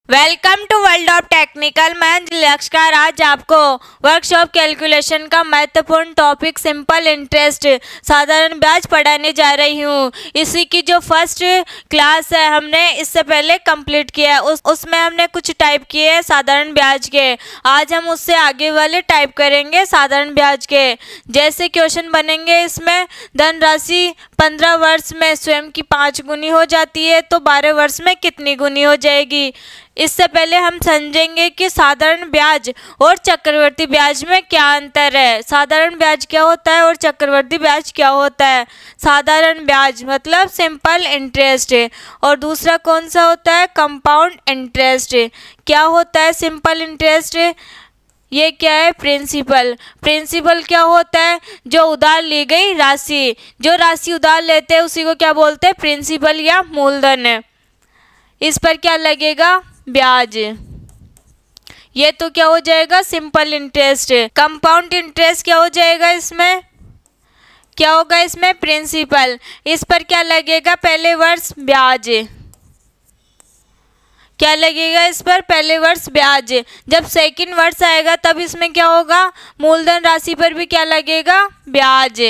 Welcome to world of technical. मैं लक्ष्कार आज आपको वर्कशॉप कैलकुलेशन का महत्वपूर्ण टॉपिक सिंपल इंटरेस्ट साधारण ब्याज पढ़ाने जा रही हूँ। इसी की जो फर्स्ट क्लास है हमने इससे पहले कंप्लीट किया है, उसमें हमने कुछ टाइप किए हैं साधारण ब्याज के। आज हम उससे आगे वाले टाइप करेंगे साधारण ब्याज के। जैसे क्वेश्चन बनेंगे इसमें धनराशि 15 वर्ष में स्वयं की 5 गुनी हो जाती है तो 12 वर्ष में कितनी गुनी हो जाएगी। इससे पहले हम समझेंगे कि साधारण ब्याज और चक्रवर्ती ब्याज में क्या अंतर है। साधारण ब्याज क्या होता है और चक्रवर्ती ब्याज क्या होता है। साधारण ब्याज मतलब सिंपल इंटरेस्ट और दूसरा कौन सा होता है कंपाउंड इंटरेस्ट। क्या होता है सिंपल इंटरेस्ट, ये क्या है प्रिंसिपल। प्रिंसिपल क्या होता है जो उधार ली गई राशि, जो राशि उधार लेते हैं उसी को क्या बोलते हैं प्रिंसिपल या मूलधन है। इस पर क्या लगेगा ब्याज, ये तो क्या हो जाएगा सिंपल इंटरेस्ट। कंपाउंड इंटरेस्ट क्या हो जाएगा, इसमें क्या होगा इसमें प्रिंसिपल। इस पर क्या लगेगा पहले वर्ष ब्याज, क्या लगेगा इस पर पहले वर्ष ब्याज। जब सेकंड वर्ष आएगा तब इसमें क्या होगा मूलधन राशि पर भी क्या लगेगा ब्याज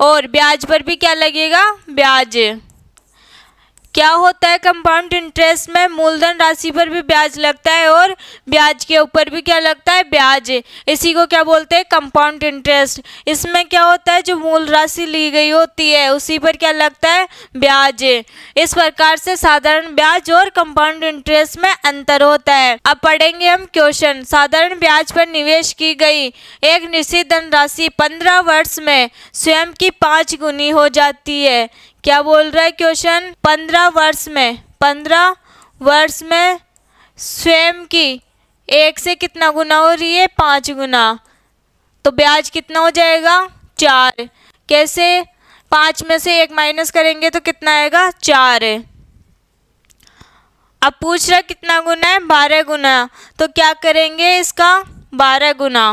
और ब्याज पर भी क्या लगेगा ब्याज। क्या होता है कंपाउंड इंटरेस्ट में मूलधन राशि पर भी ब्याज लगता है और ब्याज के ऊपर भी क्या लगता है ब्याज। इसी को क्या बोलते हैं कंपाउंड इंटरेस्ट। इसमें क्या होता है जो मूल राशि ली गई होती है उसी पर क्या लगता है ब्याज। इस प्रकार से साधारण ब्याज और कंपाउंड इंटरेस्ट में अंतर होता है। अब पढ़ेंगे हम क्वेश्चन। साधारण ब्याज पर निवेश की गई एक निश्चित धनराशि 15 वर्ष में स्वयं की 5 गुनी हो जाती है। क्या बोल रहा है क्वेश्चन 15 वर्ष में स्वयं की एक से कितना गुना हो रही है 5 गुना, तो ब्याज कितना हो जाएगा 4। कैसे 5 में से 1 माइनस करेंगे तो कितना आएगा 4। अब पूछ रहा कितना गुना है 12 गुना, तो क्या करेंगे इसका 12 गुना।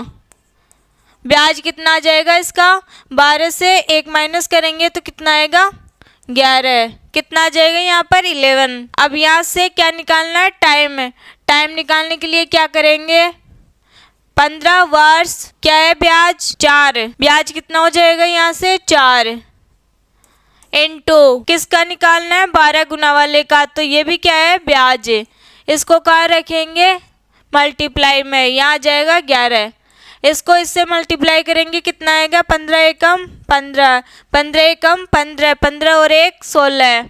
ब्याज कितना आ जाएगा इसका 12 से 1 माइनस करेंगे तो कितना आएगा 11। कितना आ जाएगा यहाँ पर 11। अब यहाँ से क्या निकालना है टाइम निकालने के लिए क्या करेंगे 15 वर्ष क्या है ब्याज 4। ब्याज कितना हो जाएगा यहाँ से 4 इनटू किसका निकालना है 12 गुना वाले का, तो ये भी क्या है ब्याज। इसको कहाँ रखेंगे मल्टीप्लाई में, यहाँ आ जाएगा 11। इसको इससे मल्टीप्लाई करेंगे कितना आएगा 15 एकम 15, 15 एकम 15, 15 और 1 16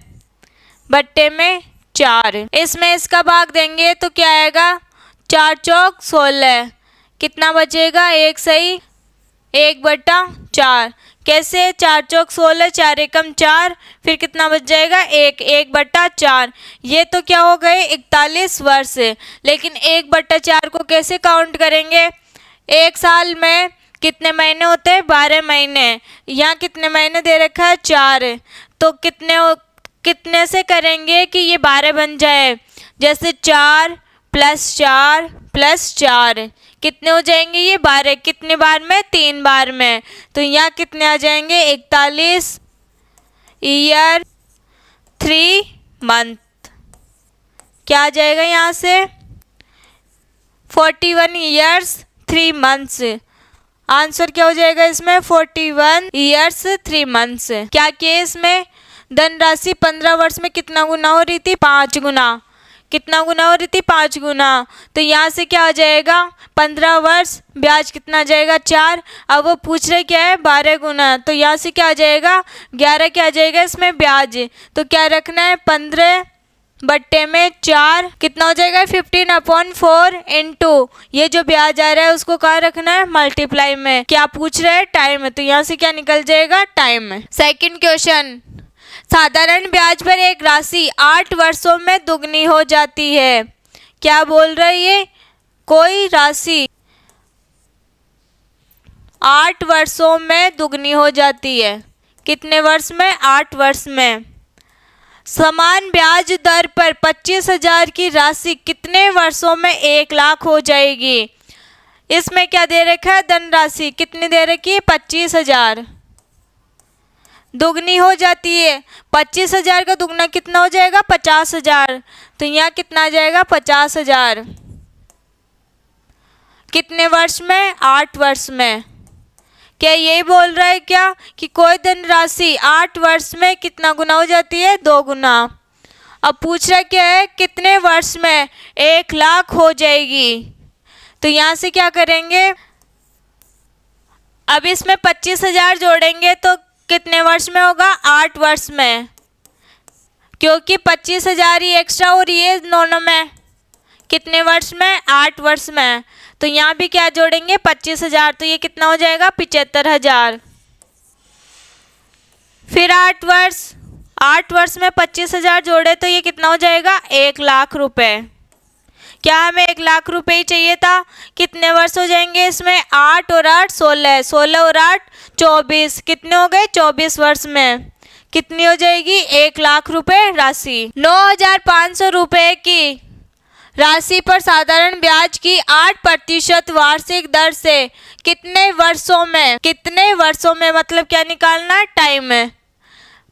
बट्टे में 4। इसमें इसका भाग देंगे तो क्या आएगा 4 चौक 16। कितना बचेगा 1 सही 1 बटा 4। कैसे 4 चौक 16, 4 एकम 4, फिर कितना बच जाएगा 1 बटा 4। ये तो क्या हो गए 41 वर्ष। लेकिन 1 बटा 4 को कैसे काउंट करेंगे, एक साल में कितने महीने होते हैं 12 महीने। यहाँ कितने महीने दे रखा है 4, तो कितने से करेंगे कि ये 12 बन जाए। जैसे 4 + 4 + 4 कितने हो जाएंगे ये 12। कितने बार में 3 बार में, तो यहाँ कितने आ जाएंगे 41 ईयर 3 मंथ। क्या आ जाएगा यहाँ से 41 ईयर्स 3 मंथ्स। आंसर क्या हो जाएगा इसमें 41 ईयर्स 3 मंथ्स। क्या केस में धनराशि 15 वर्ष में कितना गुना हो रही थी 5 गुना। कितना गुना हो रही थी 5 गुना, तो यहाँ से क्या आ जाएगा 15 वर्ष ब्याज कितना आ जाएगा 4। अब वो पूछ रहे क्या है 12 गुना, तो यहाँ से क्या आ जाएगा 11 क्या आ जाएगा इसमें ब्याज। तो क्या रखना है 15 बट्टे में 4 कितना हो जाएगा 15/4 इनटू ये जो ब्याज आ रहा है उसको कहाँ रखना है मल्टीप्लाई में। क्या पूछ रहे हैं टाइम, तो यहाँ से क्या निकल जाएगा टाइम। Second question. साधारण ब्याज पर एक राशि 8 वर्षों में दुगनी हो जाती है। क्या बोल रही है कोई राशि 8 वर्षों में दुगनी हो जाती है। कितने वर्ष में 8 वर्ष में। समान ब्याज दर पर 25,000 की राशि कितने वर्षों में 1 लाख हो जाएगी। इसमें क्या दे रखा है धनराशि कितनी दे रखी है 25,000। दुगनी हो जाती है। 25,000 का दुगना कितना हो जाएगा? 50,000। तो यहाँ कितना आ जाएगा? 50,000। कितने वर्ष में? 8 वर्ष में। क्या यही बोल रहा है क्या कि कोई धनराशि 8 वर्ष में कितना गुना हो जाती है? 2 गुना। अब पूछ रहा क्या है? कितने वर्ष में 1 लाख हो जाएगी? तो यहाँ से क्या करेंगे? अब इसमें 25,000 जोड़ेंगे तो कितने वर्ष में होगा? 8 वर्ष में, क्योंकि 25,000 ही एक्स्ट्रा हो रही है दोनों में। कितने वर्ष में? 8 वर्ष में। तो यहाँ भी क्या जोड़ेंगे? 25,000। तो ये कितना हो जाएगा? 75,000। फिर 8 वर्ष में 25,000 जोड़े तो ये कितना हो जाएगा? 1 लाख रुपए। क्या हमें 1 लाख रुपए ही चाहिए था? कितने वर्ष हो जाएंगे इसमें? 8 और 8 16, 16 और 8 24। कितने हो गए? 24 वर्ष में कितनी हो जाएगी? 1 लाख रुपए राशि। 9,500 रुपए की राशि पर साधारण ब्याज की 8% वार्षिक दर से कितने वर्षों में मतलब क्या निकालना? टाइम है।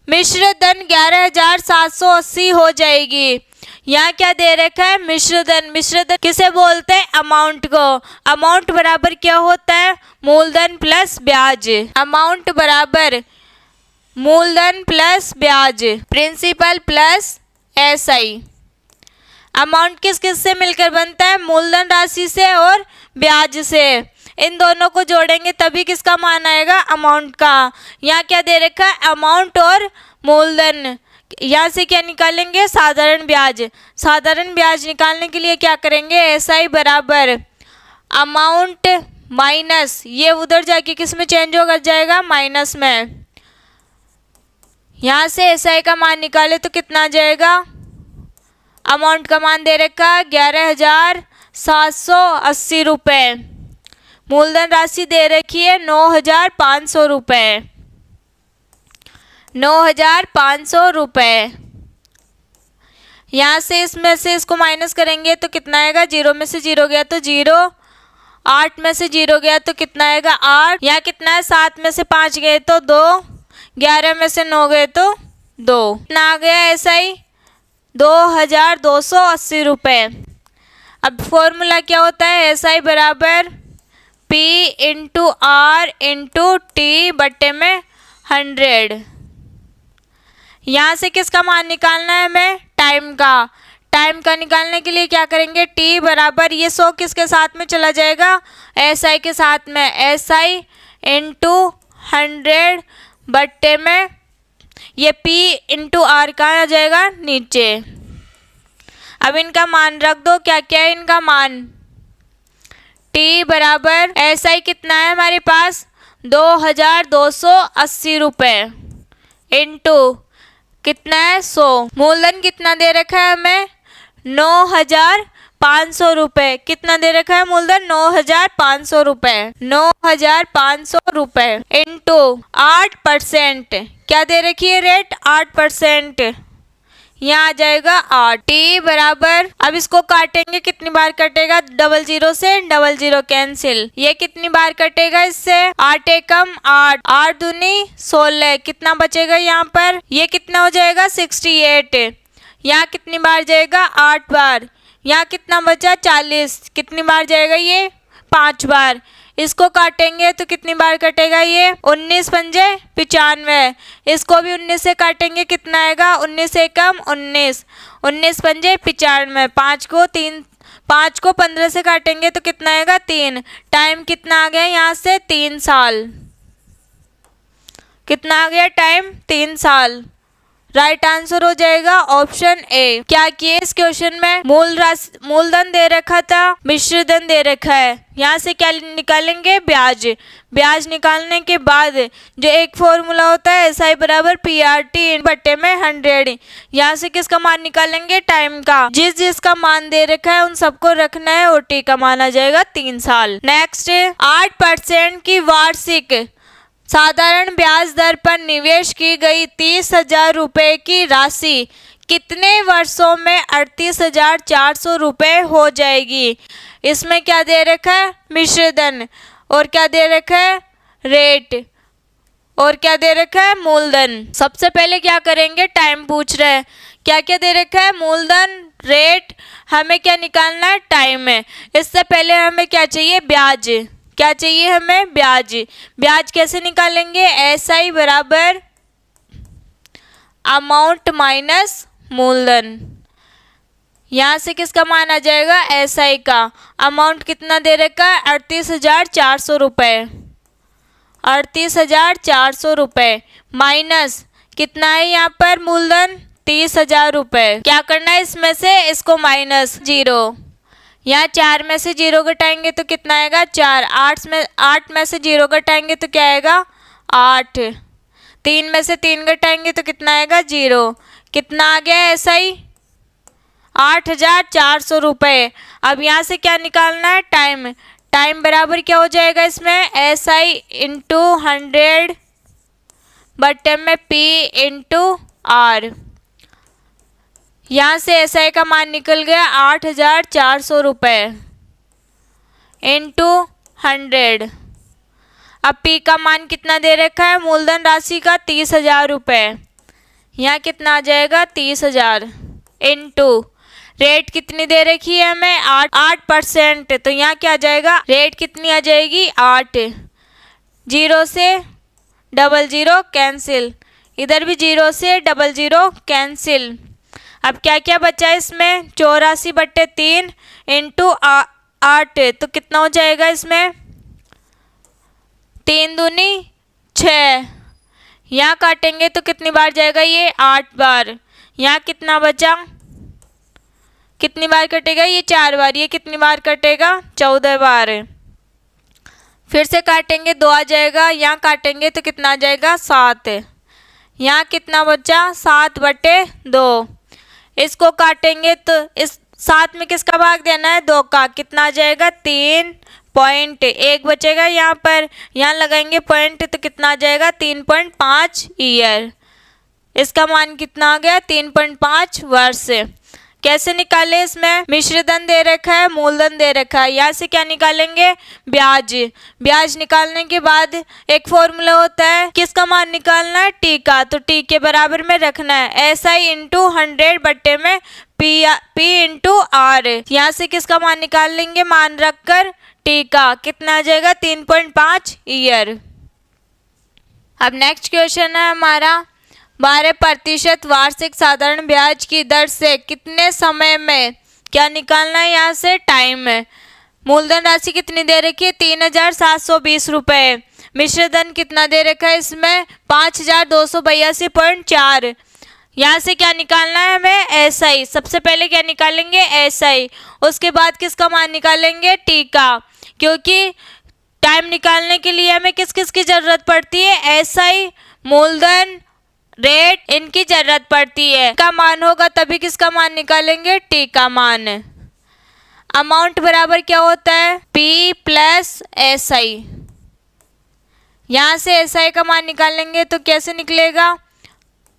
मिश्र धन 11,780 हो जाएगी। यहाँ क्या दे रखा है? मिश्र धन। मिश्र धन किसे बोलते हैं? अमाउंट को। अमाउंट बराबर क्या होता है? मूलधन प्लस ब्याज। अमाउंट बराबर मूलधन प्लस ब्याज, प्रिंसिपल प्लस SI। अमाउंट किस किस से मिलकर बनता है? मूलधन राशि से और ब्याज से। इन दोनों को जोड़ेंगे तभी किसका मान आएगा? अमाउंट का। यहाँ क्या दे रखा है? अमाउंट और मूलधन। यहाँ से क्या निकालेंगे? साधारण ब्याज। साधारण ब्याज निकालने के लिए क्या करेंगे? SI बराबर अमाउंट माइनस, ये उधर जाके किस में चेंज हो जाएगा? माइनस में। यहाँ से SI का मान निकाले तो कितना आ जाएगा? अमाउंट का मान दे रखा 11,780 रुपये। मूलधन राशि दे रखी है 9,500 रुपये। 9,500 रुपये। यहाँ से इसमें से इसको माइनस करेंगे तो कितना आएगा? 0 में से 0 गया तो 0, 8 में से 0 गया तो कितना आएगा? 8। यहाँ कितना है? 7 में से 5 गए तो 2, 11 में से 9 गए तो 2। कितना आ गया? SI 2,280 रुपये। अब फॉर्मूला क्या होता है? SI बराबर P into R into T बट्टे में 100। यहाँ से किसका मान निकालना है हमें? टाइम का। टाइम का निकालने के लिए क्या करेंगे? T बराबर ये 100 किसके साथ में चला जाएगा? SI के साथ में। SI इंटू 100 बट्टे में ये P इंटू R कहाँ आ जाएगा? नीचे। अब इनका मान रख दो। क्या क्या है इनका मान? T बराबर SI कितना है हमारे पास? 2,280 रुपये इंटू कितना है? 100। मूलधन कितना दे रखा है हमें? 9,500 रुपये। कितना दे रखा है मूलधन? 9,500 रुपये। 9,500 रुपये इंटू 8%। क्या दे रखी है रेट? 8%। यहाँ आ जाएगा 8। T बराबर, अब इसको काटेंगे कितनी बार कटेगा? 00 से 00 कैंसिल। ये कितनी बार कटेगा इससे? 8 एकम 8, 8 दूनी 16। कितना बचेगा यहाँ पर? ये कितना हो जाएगा? 68। यहाँ कितनी बार जाएगा? 8 बार। यहाँ कितना बचा? 40। कितनी बार जाएगा ये? 5 बार। इसको काटेंगे तो कितनी बार कटेगा ये? 19 पंजे 95। इसको भी 19 से काटेंगे कितना आएगा? 19 एकम 19, 19 पंजे 95। 5 को 15 से काटेंगे तो कितना आएगा? 3। टाइम कितना आ गया यहाँ से? 3 साल। कितना आ गया टाइम? 3 साल। राइट आंसर हो जाएगा ऑप्शन ए। क्या किए इस क्वेश्चन में? मूलधन दे रखा था, मिश्र धन दे रखा है। यहाँ से क्या निकालेंगे? ब्याज। ब्याज निकालने के बाद जो एक फॉर्मूला होता है SI बराबर PRT बट्टे में 100। यहाँ से किसका मान निकालेंगे? टाइम का। जिस जिसका मान दे रखा है उन सबको रखना है और T का मान आ जाएगा 3 साल। नेक्स्ट, 8% की वार्षिक साधारण ब्याज दर पर निवेश की गई 30,000 रुपये की राशि कितने वर्षों में 38,400 रुपये हो जाएगी? इसमें क्या दे रखा है? मिश्र धन। और क्या दे रखा है? रेट। और क्या दे रखा है, मूलधन। सबसे पहले क्या करेंगे, टाइम पूछ रहे हैं, क्या क्या दे रखा है, मूलधन, रेट, हमें क्या निकालना है, टाइम है। इससे पहले हमें क्या चाहिए, ब्याज। क्या चाहिए हमें, ब्याज। ब्याज कैसे निकालेंगे, SI बराबर अमाउंट माइनस मूलधन। यहाँ से किसका मान आ जाएगा, SI का। अमाउंट कितना दे रखा है, 38,400 रुपये। 38,400 रुपये माइनस कितना है यहाँ पर, मूलधन 30,000 रुपये। क्या करना है, इसमें से इसको माइनस, 0। यहाँ 4 में से 0 घटाएंगे तो कितना आएगा, 4। 8 में से 0 घटाएंगे तो क्या आएगा, 8। 3 में से 3 घटाएंगे तो कितना आएगा, 0। कितना आ गया SI, 8,400 रुपये। अब यहाँ से क्या निकालना है, टाइम। टाइम बराबर क्या हो जाएगा इसमें, SI इंटू 100 बटे में P इंटू R। यहाँ से SI का मान निकल गया 8,400 रुपये इंटू 100। अब P का मान कितना दे रखा है, मूलधन राशि का 30,000 रुपये। यहाँ कितना आ जाएगा, 30,000 इंटू रेट कितनी दे रखी है हमें, 8%। तो यहाँ क्या आ जाएगा, रेट कितनी आ जाएगी, 8। 0 से 00 कैंसिल, इधर भी 0 से 00 कैंसिल। अब क्या क्या बचा इसमें, 84 बटे 3 इंटू 8। तो कितना हो जाएगा इसमें, 3 दूनी 6। यहाँ काटेंगे तो कितनी बार जाएगा ये, 8 बार। यहाँ कितना बचा, कितनी बार कटेगा, ये 4 बार। ये कितनी बार कटेगा, 14 बार। फिर से काटेंगे, 2 आ जाएगा। यहाँ काटेंगे तो कितना आ जाएगा, 7। यहाँ कितना बचा, 7 बटे 2। इसको काटेंगे तो इस 7 में किसका भाग देना है, 2 का। कितना आ जाएगा, 3.1 बचेगा यहाँ पर। यहाँ लगाएंगे पॉइंट तो कितना आ जाएगा, 3.5 ईयर। इसका मान कितना आ गया, 3.5 वर्ष। कैसे निकाले, इसमें मिश्रधन दे रखा है, मूलधन दे रखा है। यहाँ से क्या निकालेंगे, ब्याज। ब्याज निकालने के बाद एक फॉर्मूला होता है, किसका मान निकालना है, T का। तो T के बराबर में रखना है SI इंटू 100 बट्टे में P इंटू R। यहाँ से किसका मान निकाल लेंगे, मान रखकर T का। कितना आ जाएगा, 3.5 ईयर। अब नेक्स्ट क्वेश्चन है हमारा, 12% वार्षिक साधारण ब्याज की दर से कितने समय में, क्या निकालना है, यहाँ से टाइम है। मूलधन राशि कितनी दे रखी है, 3,720 रुपये। मिश्रधन कितना दे रखा है इसमें, 5,282.4। यहाँ से क्या निकालना है हमें, SI। सबसे पहले क्या निकालेंगे, SI। उसके बाद किसका मान निकालेंगे, T का। क्योंकि टाइम निकालने के लिए हमें किस किस की जरूरत पड़ती है, SI, मूलधन, रेट, इनकी जरूरत पड़ती है। का मान होगा तभी किसका मान निकालेंगे, T का मान। अमाउंट बराबर क्या होता है, P प्लस SI। यहाँ से SI का मान निकालेंगे तो कैसे निकलेगा,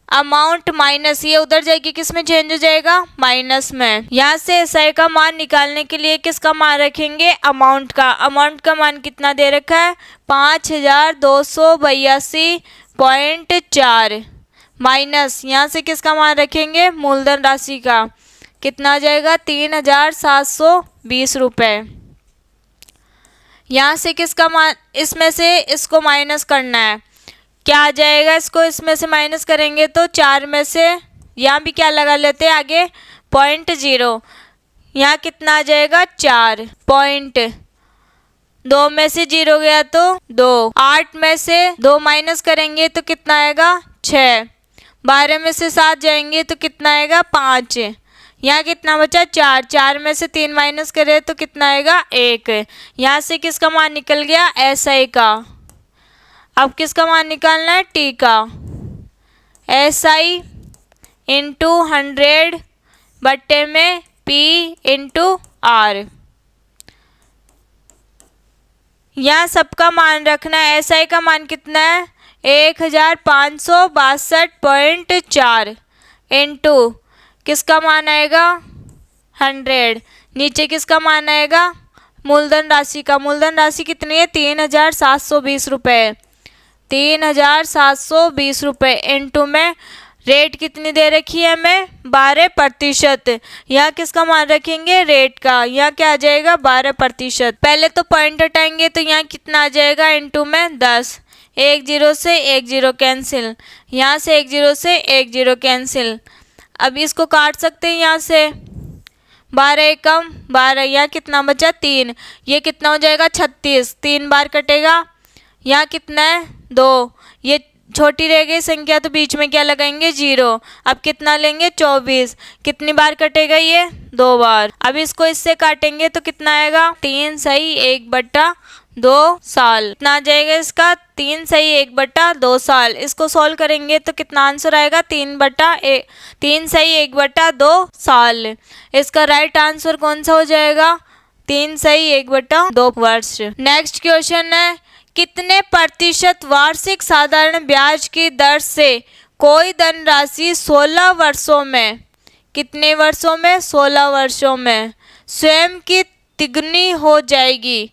अमाउंट माइनस, ये उधर जाएगी, किस में चेंज हो जाएगा, माइनस में। यहाँ से SI का मान निकालने के लिए किसका मान रखेंगे, अमाउंट का। अमाउंट का मान कितना दे रखा है, 5,282.4 माइनस, यहाँ से किसका मान रखेंगे, मूलधन राशि का। कितना आ जाएगा, 3,720 रुपये। यहाँ से किसका मान, इसमें से इसको माइनस करना है। क्या आ जाएगा, इसको इसमें से माइनस करेंगे तो 4 में से, यहाँ भी क्या लगा लेते हैं आगे, 0.0। यहाँ कितना आ जाएगा, 4 पॉइंट। 2 में से 0 गया तो 2। 8 में से 2 माइनस करेंगे तो कितना आएगा, 6। 12 में से 7 जाएंगे तो कितना आएगा, 5। यहाँ कितना बचा, 4। 4 में से 3 माइनस करें तो कितना आएगा, 1। यहाँ से किसका मान निकल गया, SI का। अब किसका मान निकालना है, T का। SI इंटू 100 बट्टे में P इंटू R। यहाँ सबका मान रखना है। SI का मान कितना है, 1,562.4 इंटू किसका मान आएगा, 100। नीचे किसका मान आएगा, मूलधन राशि का। मूलधन राशि कितनी है, 3,720 रुपये 3,720 रुपये इंटू में रेट कितनी दे रखी है हमें 12%। यहाँ किसका मान रखेंगे रेट का, यहाँ क्या आ जाएगा 12%। पहले तो पॉइंट हटाएंगे तो यहाँ कितना आ जाएगा इंटू में 10, एक जीरो से एक जीरो कैंसिल, यहाँ से एक जीरो से एक जीरो कैंसिल। अब इसको काट सकते हैं यहाँ से 12 एकम 12, यहाँ कितना बचा 3, ये कितना हो जाएगा 36, 3 बार कटेगा, यहाँ कितना है 2, ये छोटी रह गई संख्या तो बीच में क्या लगाएंगे 0। अब कितना लेंगे 24, कितनी बार कटेगा ये 2 बार। अब इसको इससे काटेंगे तो कितना आएगा 3 सही 1/2 साल, कितना आ जाएगा इसका 3 सही 1/2 साल। इसको सॉल्व करेंगे तो कितना आंसर आएगा 3 सही 1/2 साल। इसका राइट आंसर कौन सा हो जाएगा 3 सही 1/2 वर्ष। नेक्स्ट क्वेश्चन है कितने प्रतिशत वार्षिक साधारण ब्याज की दर से कोई धनराशि 16 वर्षों में, कितने वर्षों में 16 वर्षों में स्वयं की तिगुनी हो जाएगी।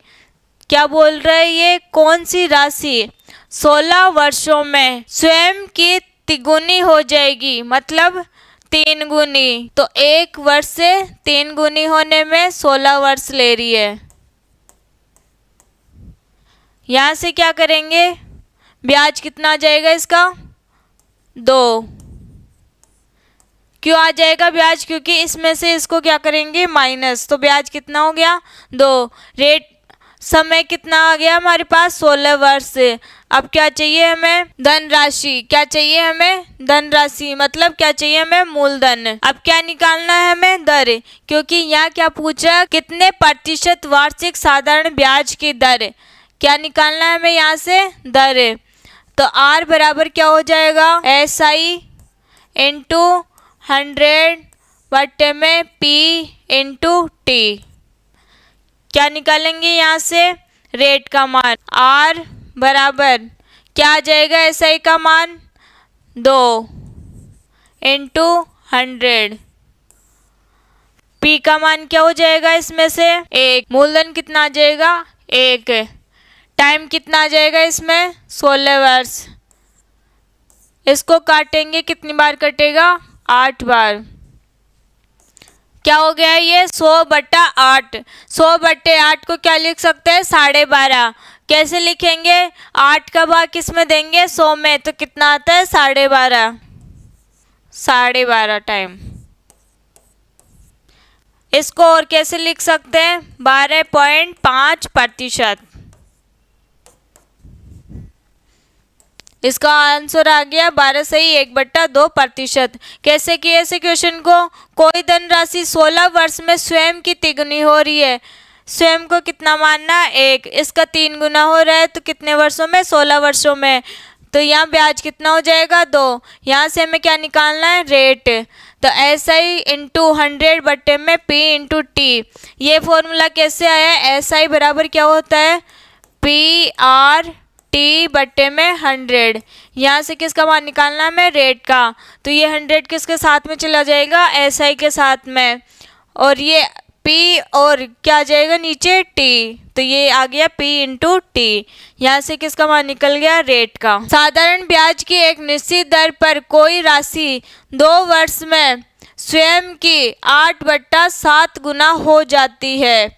क्या बोल रहे हैं ये कौन सी राशि 16 वर्षों में स्वयं की तिगुनी हो जाएगी, मतलब 3 गुनी। तो 1 वर्ष से 3 गुनी होने में 16 वर्ष ले रही है। यहाँ से क्या करेंगे ब्याज कितना आ जाएगा इसका 2। क्यों आ जाएगा ब्याज, क्योंकि इसमें से इसको क्या करेंगे माइनस, तो ब्याज कितना हो गया 2। रेट समय कितना आ गया हमारे पास 16 वर्ष। अब क्या चाहिए हमें धनराशि, क्या चाहिए हमें धनराशि, मतलब क्या चाहिए हमें मूलधन। अब क्या निकालना है हमें दर, क्योंकि यहाँ क्या पूछा कितने प्रतिशत वार्षिक साधारण ब्याज की दर, क्या निकालना है हमें यहाँ से दर। तो R बराबर क्या हो जाएगा SI इंटू 100 बट्टे में P इंटू T। क्या निकालेंगे यहाँ से रेट का मान, R बराबर क्या आ जाएगा SI का मान 2 इंटू 100, P का मान क्या हो जाएगा इसमें से 1, मूलधन कितना आ जाएगा 1, टाइम कितना आ जाएगा इसमें 16 वर्ष। इसको काटेंगे कितनी बार कटेगा 8 बार। क्या हो गया ये 100/8, 100/8 को क्या लिख सकते हैं 12.5। कैसे लिखेंगे 8 का भाग किस में देंगे 100 में, तो कितना आता है 12.5, 12.5 टाइम। इसको और कैसे लिख सकते हैं 12.5%। इसका आंसर आ गया 12 सही 1/2%। कैसे किए ऐसे क्वेश्चन को, कोई धनराशि 16 वर्ष में स्वयं की तिगुनी हो रही है, स्वयं को कितना मानना 1, इसका 3 गुना हो रहा है तो कितने वर्षों में 16 वर्षों में। तो यहाँ ब्याज कितना हो जाएगा 2, यहाँ से हमें क्या निकालना है रेट। तो SI इंटू 100 बट्टे में P इंटू T। ये फॉर्मूला कैसे आया, SI बराबर क्या होता है PR T बट्टे में 100। यहाँ से किसका मान निकालना है हमें रेट का, तो ये 100 किसके साथ में चला जाएगा SI के साथ में, और ये P और क्या आ जाएगा नीचे T, तो ये आ गया P इंटू T। यहाँ से किसका मान निकल गया रेट का। साधारण ब्याज की एक निश्चित दर पर कोई राशि 2 वर्ष में स्वयं की 8/7 गुना हो जाती है,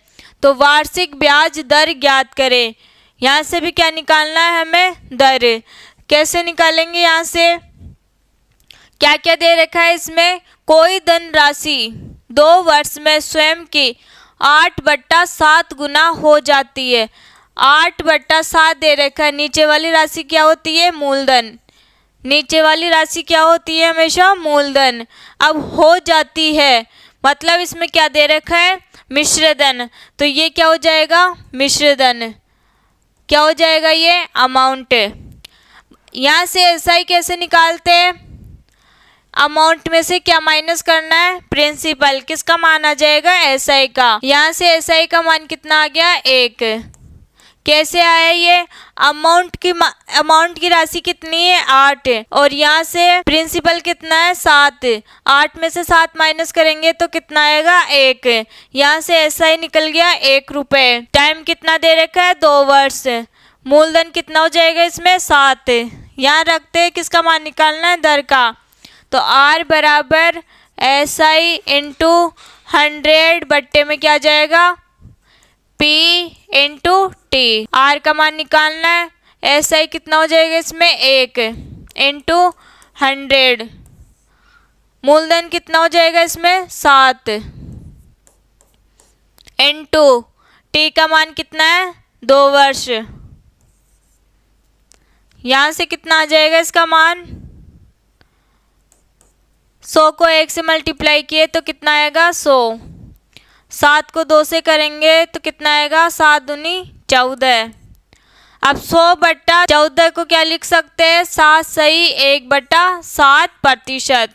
तो वार्षिक ब्याज दर ज्ञात करें। यहाँ से भी क्या निकालना है हमें दर। कैसे निकालेंगे, यहाँ से क्या क्या दे रखा है इसमें, कोई धनराशि 2 वर्ष में स्वयं की 8/7 गुना हो जाती है। 8/7 दे रखा है, नीचे वाली राशि क्या होती है मूलधन, नीचे वाली राशि क्या होती है हमेशा मूलधन। अब हो जाती है मतलब इसमें क्या दे रखा है मिश्रधन, तो ये क्या हो जाएगा मिश्रधन, क्या हो जाएगा ये अमाउंट। यहाँ से SI कैसे निकालते हैं, अमाउंट में से क्या माइनस करना है प्रिंसिपल, किसका मान आ जाएगा SI का। यहाँ से SI का मान कितना आ गया 1। कैसे आया ये, अमाउंट की राशि कितनी है 8, और यहाँ से प्रिंसिपल कितना है 7, 8 में से 7 माइनस करेंगे तो कितना आएगा 1। यहाँ से SI निकल गया 1 रुपये। टाइम कितना दे रखा है 2 वर्ष, मूलधन कितना हो जाएगा इसमें 7। यहाँ रखते हैं किसका मान निकालना है, दर का। तो R बराबर SI इंटू 100 बट्टे में क्या जाएगा, P इंटू T। R का मान निकालना है, SI कितना हो जाएगा इसमें 1 इंटू 100। मूलधन कितना हो जाएगा इसमें 7 इंटू T का मान कितना है 2 वर्ष। यहाँ से कितना आ जाएगा इसका मान, 100 को 1 से मल्टीप्लाई किए तो कितना आएगा 100। 7 को 2 से करेंगे तो कितना आएगा, 7 दूनी 14। अब 100/14 को क्या लिख सकते हैं, 7 सही 1/7%।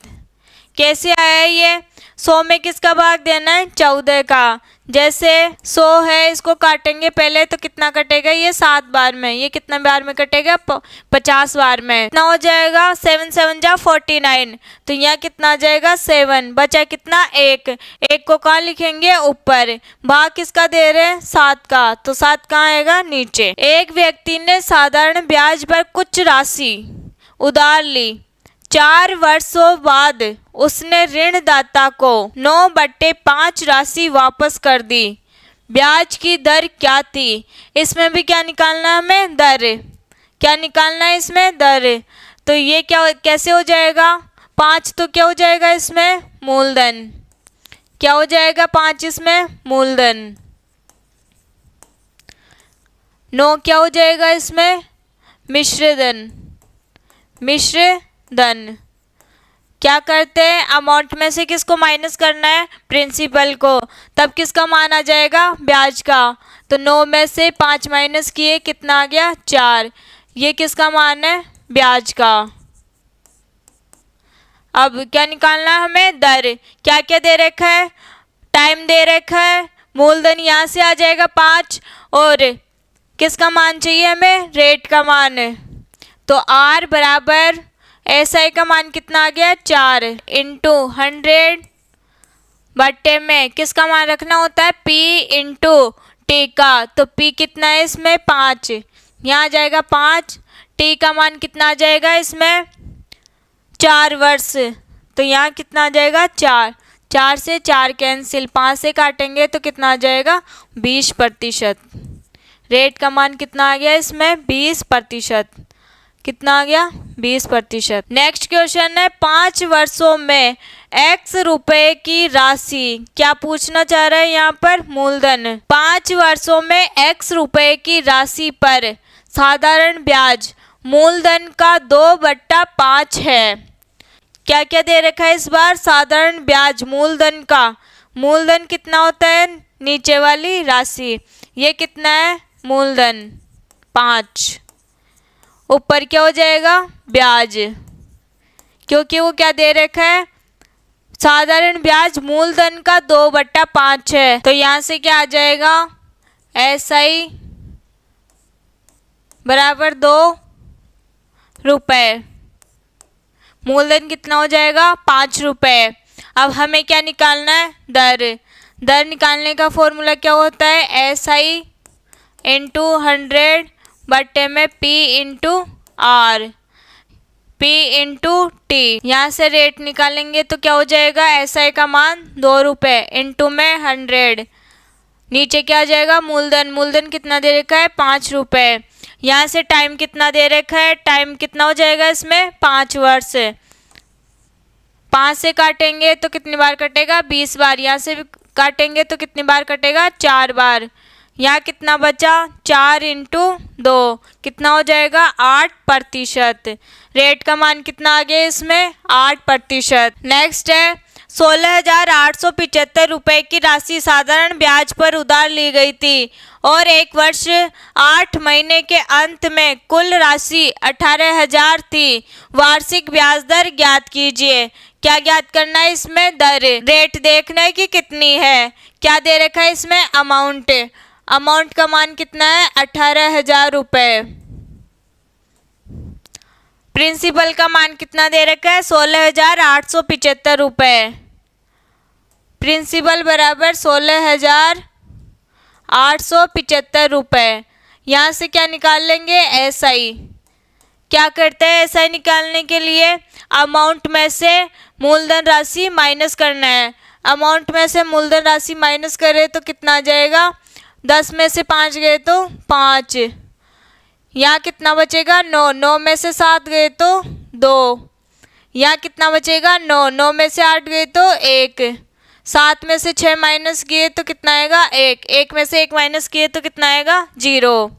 कैसे आया ये, 100 में किसका भाग देना है, 14 का। जैसे 100 है, इसको काटेंगे पहले तो कितना कटेगा, ये 7 बार में, ये कितना बार में कटेगा, 50 बार में। कितना हो जाएगा, 7 7 जा 49। तो यहाँ कितना आ जाएगा 7, बचा कितना 1 को कहाँ लिखेंगे, ऊपर। भाग किसका दे रहे हैं, 7 का, तो 7 कहाँ आएगा, नीचे। एक व्यक्ति ने साधारण ब्याज पर कुछ राशि उधार ली। 4 वर्षों बाद उसने ऋणदाता को 9/5 राशि वापस कर दी। ब्याज की दर क्या थी, इसमें भी क्या निकालना है हमें, दर। क्या निकालना है इसमें, दर। तो ये क्या कैसे हो जाएगा, 5 तो क्या हो जाएगा इसमें, मूलधन। क्या हो जाएगा 5 इसमें, मूलधन। 9 क्या हो जाएगा इसमें, मिश्रधन। मिश्रधन क्या करते हैं, अमाउंट में से किसको माइनस करना है, प्रिंसिपल को, तब किसका मान आ जाएगा, ब्याज का। तो 9 में से 5 माइनस किए कितना आ गया, 4। ये किसका मान है, ब्याज का। अब क्या निकालना है हमें, दर। क्या क्या दे रखा है, टाइम दे रखा है, मूलधन यहाँ से आ जाएगा 5, और किसका मान चाहिए हमें, रेट का मान। तो R बराबर SI का मान कितना आ गया, 4 इंटू 100 बट्टे में किसका मान रखना होता है, P इंटू T का। तो P कितना है इसमें, 5। यहाँ आ जाएगा 5। T का मान कितना आ जाएगा इसमें, 4 वर्ष। तो यहाँ कितना आ जाएगा 4। 4 से 4 कैंसिल, 5 से काटेंगे तो कितना आ जाएगा 20%। रेट का मान कितना आ गया इसमें, 20%। कितना आ गया, 20%। नेक्स्ट क्वेश्चन है, 5 वर्षों में X रुपए की राशि, क्या पूछना चाह रहा है यहाँ पर, मूलधन। 5 वर्षों में X रुपए की राशि पर साधारण ब्याज मूलधन का 2/5 है। क्या क्या दे रखा है इस बार, साधारण ब्याज मूलधन का। मूलधन कितना होता है, नीचे वाली राशि। ये कितना है, मूलधन 5। ऊपर क्या हो जाएगा, ब्याज, क्योंकि वो क्या दे रखा है, साधारण ब्याज मूलधन का 2/5 है। तो यहाँ से क्या आ जाएगा, SI बराबर 2 रुपए। मूलधन कितना हो जाएगा, 5 रुपए। अब हमें क्या निकालना है, दर। दर निकालने का फॉर्मूला क्या होता है, SI इंटू 100 बट्टे में P into R, P into T। यहाँ से रेट निकालेंगे तो क्या हो जाएगा, SI का मान 2 रुपये इंटू में 100। नीचे क्या आ जाएगा, मूलधन। मूलधन कितना दे रखा है, 5 रुपये। यहाँ से टाइम कितना दे रखा है, टाइम कितना हो जाएगा इसमें, 5 वर्ष। 5 से काटेंगे तो कितनी बार कटेगा, 20 बार। यहाँ से भी काटेंगे तो कितनी बार कटेगा, 4 बार। यहाँ कितना बचा, 4 इंटू 2 कितना हो जाएगा, 8%। रेट का मान कितना आ गया इसमें, 8%। नेक्स्ट है, 16,875 रुपये की राशि साधारण ब्याज पर उधार ली गई थी और 1 वर्ष 8 महीने के अंत में कुल राशि 18,000 थी। वार्षिक ब्याज दर ज्ञात कीजिए। क्या ज्ञात करना है इसमें, दर। रेट देखना है कि कितनी है। क्या दे रखा है इसमें, अमाउंट। अमाउंट का मान कितना है, 18,000 रुपये। प्रिंसिपल का मान कितना दे रखा है, 16,875 रुपये। प्रिंसिपल बराबर 16,875 रुपये। यहाँ से क्या निकाल लेंगे, SI। क्या करते हैं SI निकालने के लिए, अमाउंट में से मूलधन राशि माइनस करना है। अमाउंट में से मूलधन राशि माइनस करें तो कितना आ जाएगा, 10 में से 5 गए तो 5, यहाँ कितना बचेगा 9, 9 में से 7 गए तो 2, यहाँ कितना बचेगा 9, 9 में से 8 गए तो 1, 7 में से 6 माइनस किए तो कितना आएगा 1, 1 में से 1 माइनस किए तो कितना आएगा 0।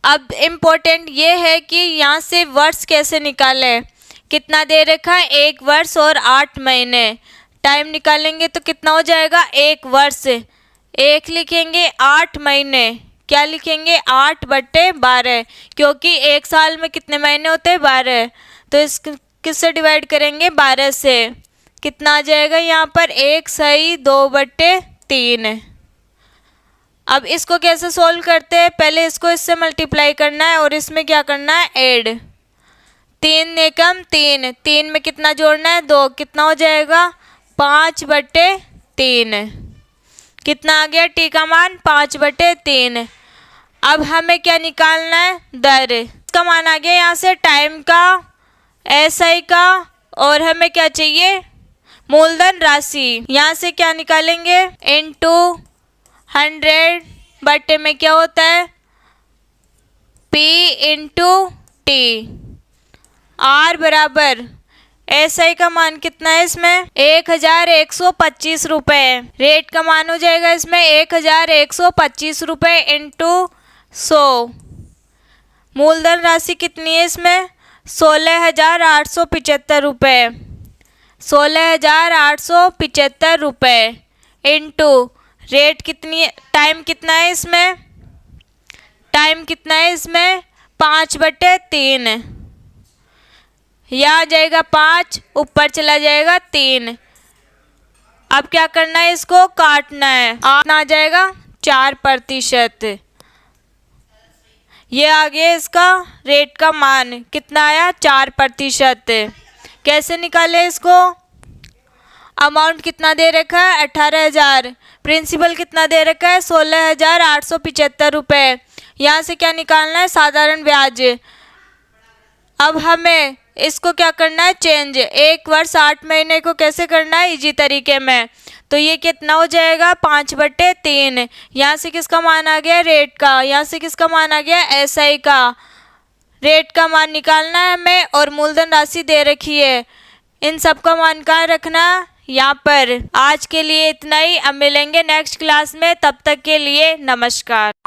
अब इम्पोर्टेंट ये है कि यहाँ से वर्ष कैसे निकालें, कितना दे रखा है 1 वर्ष और 8 महीने, टाइम निकालेंगे तो कितना हो जाएगा 1 वर्ष, 1 लिखेंगे 8 महीने, क्या लिखेंगे 8/12, क्योंकि 1 साल में कितने महीने होते हैं 12, तो इस किससे डिवाइड करेंगे 12 से, कितना आ जाएगा यहाँ पर 1 सही 2/3। अब इसको कैसे सोल्व करते हैं, पहले इसको इससे मल्टीप्लाई करना है और इसमें क्या करना है ऐड, 3 एकम 3, 3 में कितना जोड़ना है 2, कितना हो जाएगा 5/3, कितना आ गया टी का मान 5/3। अब हमें क्या निकालना है दर, इसका मान आ गया यहाँ से टाइम का, SI का, और हमें क्या चाहिए मूलधन राशि। यहाँ से क्या निकालेंगे इनटू 100 बटे में क्या होता है P इंटू T, R बराबर SI का मान कितना है इसमें 1125 रुपये, रेट का मान हो जाएगा इसमें 1125 रुपये इंटू 100, मूलधन राशि कितनी है इसमें 16,875 रुपये, 16,875 रुपये इंटू रेट कितनी है, टाइम कितना है इसमें, टाइम कितना है इसमें 5/3, यहाँ आ जाएगा 5, ऊपर चला जाएगा 3। अब क्या करना है इसको काटना है, आ जाएगा 4%, ये आ गया इसका रेट का मान, कितना आया 4%। कैसे निकाले इसको, अमाउंट कितना दे रखा है 18,000, प्रिंसिपल कितना दे रखा है 16,875 रुपये, यहाँ से क्या निकालना है साधारण ब्याज। अब हमें इसको क्या करना है चेंज, 1 वर्ष 8 महीने को कैसे करना है इजी तरीके में, तो ये कितना हो जाएगा 5/3, यहाँ से किसका मान आ गया रेट का, यहाँ से किसका मान आ गया SI का, रेट का मान निकालना है हमें और मूलधन राशि दे रखी है, इन सब का मान कहाँ रखना यहाँ पर। आज के लिए इतना ही, अब मिलेंगे नेक्स्ट क्लास में, तब तक के लिए नमस्कार।